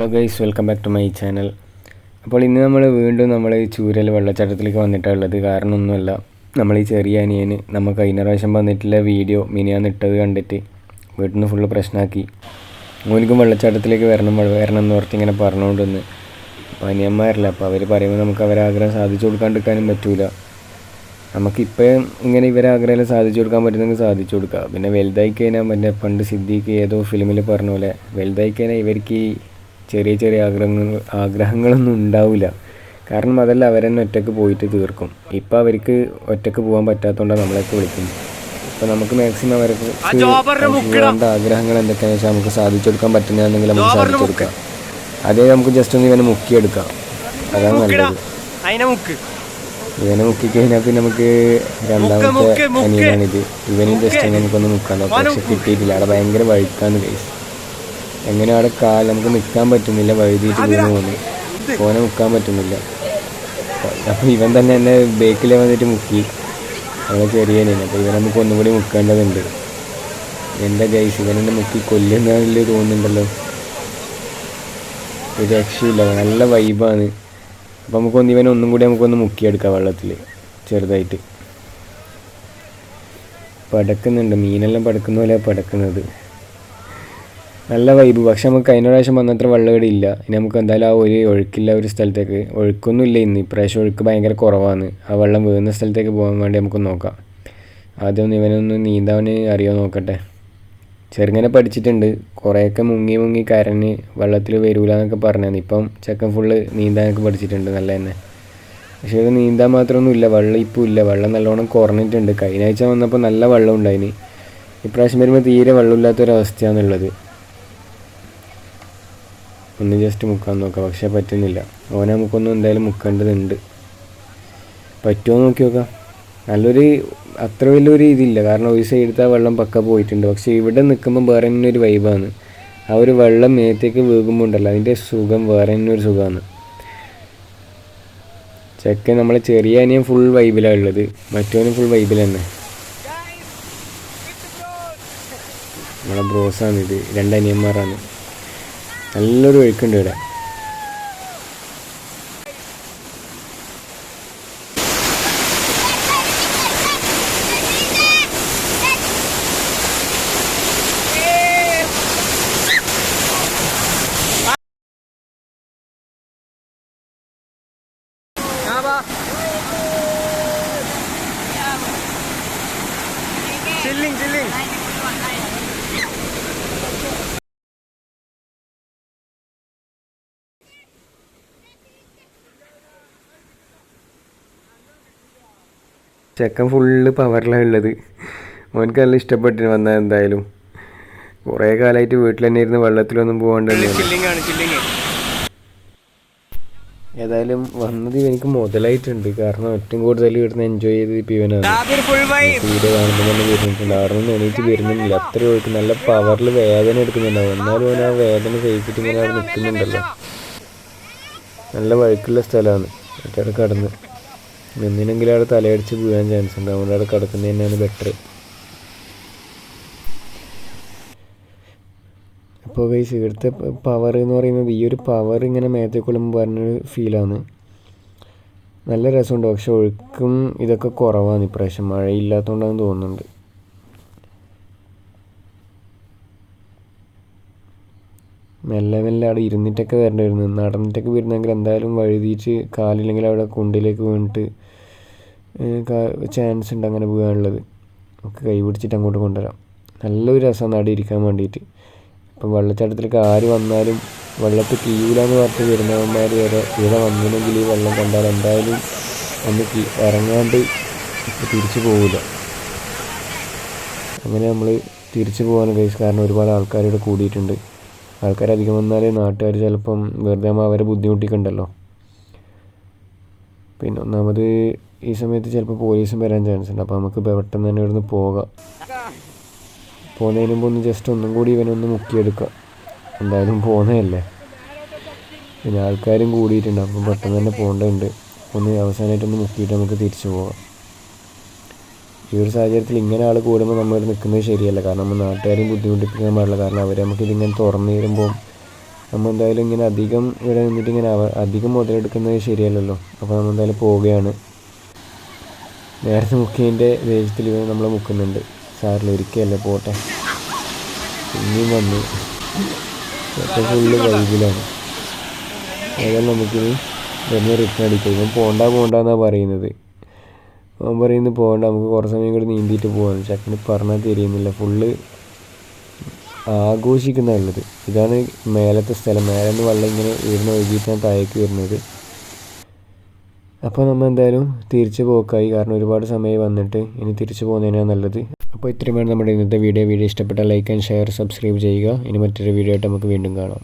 Hello guys, welcome back to my channel. അപ്പോൾ ഇന്ന് നമ്മൾ വീണ്ടും ചൂരൽ വെള്ളച്ചാട്ടത്തിലേക്ക് വന്നിട്ടുള്ളത്. കാരണം ഒന്നുമല്ല, നമ്മൾ ഈ ചെറിയ അനിയന് നമ്മൾ കഴിഞ്ഞ പ്രാവശ്യം വന്നിട്ടുള്ള വീഡിയോ മിനിയാന്ന് ഇട്ടത് കണ്ടിട്ട് വീട്ടിൽ നിന്ന് ഫുള്ള് പ്രശ്നമാക്കി. ഓനിക്കും വെള്ളച്ചാട്ടത്തിലേക്ക് വരണം എന്ന് ഓർത്ത് ഇങ്ങനെ പറഞ്ഞുകൊണ്ടിരുന്ന്. അപ്പോൾ അനിയന്മാരല്ല, അപ്പോൾ അവർ പറയുമ്പോൾ നമുക്ക് അവരെ ആഗ്രഹം സാധിച്ചു കൊടുക്കാണ്ടിരിക്കാനും പറ്റില്ല. നമുക്കിപ്പോൾ ഇങ്ങനെ ഇവരെ ആഗ്രഹം സാധിച്ചു കൊടുക്കാൻ പറ്റുന്നെങ്കിൽ സാധിച്ചു കൊടുക്കുക. പിന്നെ വലുതായി കഴിഞ്ഞാൽ പണ്ട് സിദ്ദീഖ് ഏതോ ഫിലിമിൽ പറഞ്ഞ പോലെ വലുതായി കഴിഞ്ഞാൽ ഇവർക്ക് ഈ ചെറിയ ചെറിയ ആഗ്രഹങ്ങളൊന്നും ഉണ്ടാവില്ല. കാരണം അതെല്ലാം അവരെന്നെ ഒറ്റയ്ക്ക് പോയിട്ട് തീർക്കും. ഇപ്പോൾ അവർക്ക് ഒറ്റയ്ക്ക് പോകാൻ പറ്റാത്തതുകൊണ്ടാണ് നമ്മളൊക്കെ വിളിക്കുന്നത്. അപ്പോൾ നമുക്ക് മാക്സിമം അവർക്ക് വേണ്ട ആഗ്രഹങ്ങൾ എന്തൊക്കെയാണെന്ന് വെച്ചാൽ നമുക്ക് സാധിച്ചു കൊടുക്കാൻ പറ്റുന്നതാണെങ്കിൽ നമുക്ക് സാധിച്ചു കൊടുക്കാം. അതേ നമുക്ക് ജസ്റ്റ് ഒന്ന് ഇവനെ മുക്കിയെടുക്കാം, അതാണ് നല്ലത്. ഇവനെ മുക്കിക്കഴിഞ്ഞാൽ പിന്നെ നമുക്ക് രണ്ടാമത്തെ അനിയനാണിത്. ഇവനും ജസ്റ്റ് നമുക്കൊന്ന് മുക്കാൻ നോക്കാം, പക്ഷെ കിട്ടിയിട്ടില്ല. അവിടെ ഭയങ്കര വഴുക്കാന്ന് കേസ്. എങ്ങനെ അവിടെ നമുക്ക് നിൽക്കാൻ പറ്റുന്നില്ല, വഴുതിയിട്ട് വീണ് പോകുന്നു. ഫോനെ മുക്കാൻ പറ്റുന്നില്ല. അപ്പോൾ ഇവൻ തന്നെ എന്നെ ബേക്കിൽ വന്നിട്ട് മുക്കി. അവിടെ ചെറിയനാണ്. അപ്പോൾ ഇവൻ നമുക്ക് ഒന്നും കൂടി മുക്കേണ്ടതുണ്ട്. എൻ്റെ ഗൈസ്, ഇവനെന്നെ മുക്കി കൊല്ലുന്നതിൽ തോന്നുന്നുണ്ടല്ലോ. ഒരു രക്ഷയില്ല, നല്ല വൈബാണ്. അപ്പോൾ നമുക്കൊന്ന് ഇവനെ ഒന്നും കൂടി നമുക്കൊന്ന് മുക്കിയെടുക്കാം വെള്ളത്തിൽ ചെറുതായിട്ട്. പടക്കുന്നുണ്ട്, മീനെല്ലാം പടക്കുന്ന പോലെ പടക്കുന്നത്. നല്ല വൈബ്. പക്ഷെ നമുക്ക് കഴിഞ്ഞ പ്രാവശ്യം വന്നത്ര വെള്ളം ഇവിടെ ഇല്ല. ഇനി നമുക്ക് എന്തായാലും ആ ഒരു ഒഴുക്കില്ല ഒരു സ്ഥലത്തേക്ക്. ഒഴുക്കൊന്നും ഇല്ല ഇന്ന്. ഇപ്രാവശ്യം ഒഴുക്ക് ഭയങ്കര കുറവാണ്. ആ വെള്ളം വീഴുന്ന സ്ഥലത്തേക്ക് പോകാൻ വേണ്ടി നമുക്ക് നോക്കാം. ആദ്യം ഒന്ന് ഇവനൊന്ന് നീന്താൻ അറിയോ നോക്കട്ടെ. ചെറുങ്ങനെ പഠിച്ചിട്ടുണ്ട്. കുറേയൊക്കെ മുങ്ങി കരഞ്ഞ് വെള്ളത്തിൽ വരൂല എന്നൊക്കെ പറഞ്ഞാൽ ഇപ്പം ചെക്കൻ ഫുള്ള് നീന്താനൊക്കെ പഠിച്ചിട്ടുണ്ട് നല്ല തന്നെ. പക്ഷേ ഇത് നീന്താൻ മാത്രമൊന്നും ഇല്ല, വെള്ളം ഇപ്പോൾ ഇല്ല. വെള്ളം നല്ലോണം കുറഞ്ഞിട്ടുണ്ട്. കഴിഞ്ഞ ആഴ്ച വന്നപ്പോൾ നല്ല വെള്ളം ഉണ്ടായിന്. ഇപ്രാവശ്യം വരുമ്പോൾ തീരെ വെള്ളമില്ലാത്തൊരവസ്ഥയാണുള്ളത്. ഒന്ന് ജസ്റ്റ് മുക്കാൻ നോക്കാം, പക്ഷേ പറ്റുന്നില്ല. ഓനെ നമുക്കൊന്നും എന്തായാലും മുക്കേണ്ടതുണ്ട്. പറ്റുമോ നോക്കി നോക്കാം. അത്ര വലിയൊരു ഇതില്ല, കാരണം ഒരു സൈഡത്തെ വെള്ളം പക്ക പോയിട്ടുണ്ട്. പക്ഷേ ഇവിടെ നിൽക്കുമ്പോൾ വേറെ തന്നെ ഒരു വൈബാണ്. ആ ഒരു വെള്ളം മേത്തേക്ക് വീകുമ്പോൾ ഉണ്ടല്ലോ, അതിൻ്റെ സുഖം വേറെ തന്നെ ഒരു സുഖമാണ്. ചെക്കൻ നമ്മളെ ചെറിയ അനിയൻ ഫുൾ വൈബിലാണ് ഉള്ളത്, മറ്റവനും ഫുൾ വൈബിൽ തന്നെ. നമ്മളെ ബ്രോസാണിത്, രണ്ടനിയന്മാരാണ്. നല്ലൊരു ഒഴുക്കുണ്ട് ഇവിടെ. ചെക്കൻ ഫുള്ള് പവറിലാണ് ഉള്ളത്. അവനക്ക് നല്ല ഇഷ്ടപ്പെട്ടിന് വന്നാൽ എന്തായാലും. കുറേ കാലമായിട്ട് വീട്ടിൽ തന്നെ ഇരുന്ന് വെള്ളത്തിലൊന്നും പോകാണ്ട് ഏതായാലും വന്നത് എനിക്ക് മുതലായിട്ടുണ്ട്. കാരണം ഏറ്റവും കൂടുതൽ ഇവിടുന്ന് എൻജോയ് ചെയ്ത് ഇപ്പോൾ ഇവനാണ്. വീഡിയോ കാണുമ്പോൾ തന്നെ വരുന്നിട്ടുണ്ട്. അവിടെ നിന്ന് എണീറ്റ് വരുന്നില്ല. അത്ര ഒഴുക്ക് നല്ല പവറിൽ വേദന എടുക്കുന്നുണ്ടാവും. എന്നാലും അവൻ ആ വേദന സഹിച്ചിട്ട് ഇങ്ങനെ അവിടെ നിൽക്കുന്നുണ്ടല്ലോ. നല്ല വഴുക്കുള്ള സ്ഥലമാണ്. മറ്റവിടെ കടന്ന് നിന്നിനെങ്കിലും അവിടെ തലയടിച്ച് വീഴാൻ ചാൻസ് ഉണ്ട്. അതുകൊണ്ട് അവിടെ കിടക്കുന്നത് തന്നെയാണ് ബെറ്റർ. അപ്പോൾ ഗൈസ്, ഇവിടുത്തെ പവർ എന്ന് പറയുന്നത് ഈ ഒരു പവർ ഇങ്ങനെ മേത്തേക്ക് കൊള്ളുമ്പോൾ പറഞ്ഞൊരു ഫീലാണ്. നല്ല രസമുണ്ട്. പക്ഷെ ഒഴുക്കും ഇതൊക്കെ കുറവാണ് ഇപ്രാവശ്യം. മഴയില്ലാത്തതുകൊണ്ടാണെന്ന് തോന്നുന്നുണ്ട്. മെല്ലെ അവിടെ ഇരുന്നിട്ടൊക്കെ വരേണ്ടിയിരുന്നു. നടന്നിട്ടൊക്കെ വരുന്നെങ്കിൽ എന്തായാലും വഴുതിയിട്ട് കാലില്ലെങ്കിൽ അവിടെ കുണ്ടിലേക്ക് വീണിട്ട് ചാൻസ് ഉണ്ട് അങ്ങനെ വീഴാനുള്ളത്. നമുക്ക് കൈ പിടിച്ചിട്ട് അങ്ങോട്ട് കൊണ്ടുവരാം. നല്ലൊരു രസമാണ് അവിടെ ഇരിക്കാൻ വേണ്ടിയിട്ട്. ഇപ്പം വെള്ളച്ചാട്ടത്തിലേക്ക് ആര് വന്നാലും വെള്ളത്തിൽ കീഴിലാന്ന് പറഞ്ഞിട്ട് വരുന്നവന്മാർ വരെ ഇവിടെ വന്നില്ലെങ്കിൽ ഈ വെള്ളം കണ്ടാൽ എന്തായാലും ഒന്ന് ഇറങ്ങാണ്ട് തിരിച്ചു പോകില്ല. അങ്ങനെ നമ്മൾ തിരിച്ചു പോകാൻ കഴിയും. കാരണം ഒരുപാട് ആൾക്കാരിവിടെ കൂടിയിട്ടുണ്ട്. ആൾക്കാരധികം വന്നാൽ നാട്ടുകാർ ചിലപ്പം വെറുതെ അവരെ ബുദ്ധിമുട്ടിക്കണ്ടല്ലോ. പിന്നെ ഒന്നാമത് ഈ സമയത്ത് ചിലപ്പോൾ പോലീസും വരാൻ ചാൻസ് ഉണ്ട്. അപ്പോൾ നമുക്ക് പെട്ടെന്ന് തന്നെ ഇവിടുന്ന് പോകാം. പോകുന്നതിന് മുമ്പ് ഒന്ന് ജസ്റ്റ് ഒന്നും കൂടി ഇവനൊന്ന് മുക്കിയെടുക്കുക. എന്തായാലും പോകുന്നതല്ലേ. പിന്നെ ആൾക്കാരും കൂടിയിട്ടുണ്ട്. അപ്പം പെട്ടെന്ന് തന്നെ പോകേണ്ടതുണ്ട്. ഒന്ന് അവസാനമായിട്ടൊന്ന് മുക്കിയിട്ട് നമുക്ക് തിരിച്ചു പോകാം. ഈ ഒരു സാഹചര്യത്തിൽ ഇങ്ങനെ ആൾ കൂടുമ്പോൾ നമ്മൾ നിൽക്കുന്നത് ശരിയല്ല. കാരണം നമ്മൾ നാട്ടുകാരെയും ബുദ്ധിമുട്ടിപ്പിക്കാൻ പാടില്ല. കാരണം അവർ നമുക്കിതിങ്ങനെ തുറന്നു തരുമ്പോൾ നമ്മൾ എന്തായാലും ഇങ്ങനെ അധികം ഇവിടെ നിന്നിട്ട് ഇങ്ങനെ അധികം മുതലെടുക്കുന്നത് ശരിയല്ലല്ലോ. അപ്പോൾ നമ്മൾ എന്തായാലും പോവുകയാണ്. നേരത്തെ മുക്കിയതിൻ്റെ ദേഷ്യത്തിൽ നമ്മൾ മുക്കുന്നുണ്ട്. സാറിൽ ഒരിക്കലല്ലേ പോട്ടെ. പിന്നെയും വന്നു ഒക്കെ ഫുള്ള് വൈബിലാണ്. ഏതായാലും നമുക്കിനി വരുന്ന റിട്ടേൺ അടിക്കും. ഇവൻ പോണ്ടെന്നാണ് പറയുന്നത്. അവൻ പറയുന്നത് പോകണ്ട, നമുക്ക് കുറച്ച് സമയം കൂടി നീന്തിയിട്ട് പോകാമെന്ന്. ചക്കന് പറഞ്ഞാൽ തിരിയുന്നില്ല. ഫുള്ള് ആഘോഷിക്കുന്നുള്ളത്. ഇതാണ് മേലത്തെ സ്ഥലം. മേലെ നിന്ന് വെള്ളം ഇങ്ങനെ വീടിന് ഒഴുകിയിട്ടാണ് താഴേക്ക് വരുന്നത്. അപ്പോൾ നമ്മൾ എന്തായാലും തിരിച്ച് പോക്കായി. കാരണം ഒരുപാട് സമയം വന്നിട്ട് ഇനി തിരിച്ചു പോകുന്നതിനാണ് നല്ലത്. അപ്പോൾ ഇത്രയുമാണ് നമ്മുടെ ഇന്നത്തെ വീഡിയോ. ഇഷ്ടപ്പെട്ടാൽ ലൈക്ക് ആൻഡ് ഷെയർ, സബ്സ്ക്രൈബ് ചെയ്യുക. ഇനി മറ്റൊരു വീഡിയോ ആയിട്ട് നമുക്ക് വീണ്ടും കാണാം.